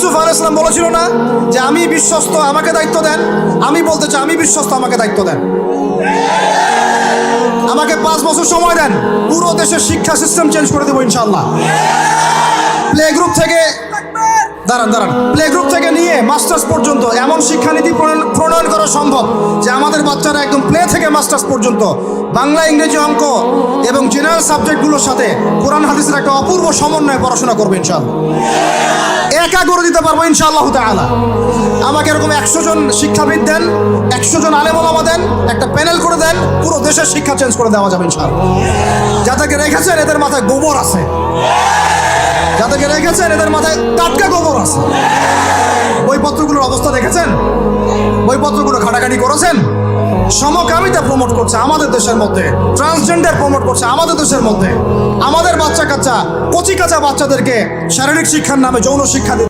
ইউসুফ আলাইহিস সালাম বলেছিল না যে আমি বিশ্বস্ত, আমাকে দায়িত্ব দেন? আমি বলতে চাই আমি বিশ্বস্ত, আমাকে দায়িত্ব দেন। আমাকে 5 বছর সময় দেন, পুরো দেশের শিক্ষা সিস্টেম চেঞ্জ করে দেবো ইনশাআল্লাহ। প্লে গ্রুপ থেকে প্লে গ্রুপ থেকে নিয়ে মাস্টার্স পর্যন্ত এমন শিক্ষানীতি প্রণয়ন করা সম্ভব যে আমাদের বাচ্চারা একদম প্লে থেকে মাস্টার্স পর্যন্ত বাংলা, ইংরেজি, অঙ্ক এবং জেনারেল সাবজেক্টগুলোর সাথে কোরআন হাদিসের একটা অপূর্ব সমন্বয়ে পড়াশোনা করবে ইনশাআল্লাহ। একা করে দিতে পারবো ইনশাআল্লাহ তাআলা। আমাকে এরকম 100 জন শিক্ষাবিদ দেন, 100 জন আলেম ওলামা দেন, একটা প্যানেল করে দেন, পুরো দেশের শিক্ষা চেঞ্জ করে দেওয়া যাবে ইনশাআল্লাহ। যাদেরকে রেখেছেন এদের মাথায় গোবর আছে, যাদেরকে রেখেছেন এদের মাথায় টাটকা গোবর আছে। বইপত্রগুলোর অবস্থা দেখেছেন? বইপত্রগুলো ঘাটাঘাটি করেছেন? সমকামিতা প্রমোট করছে আমাদের দেশের মধ্যে, ট্রান্সজেন্ডার প্রমোট করছে আমাদের দেশের মধ্যে। আমাদের বাচ্চা কাচ্চা, কচি কাঁচা বাচ্চাদেরকে শারীরিক শিক্ষার নামে যৌন শিক্ষা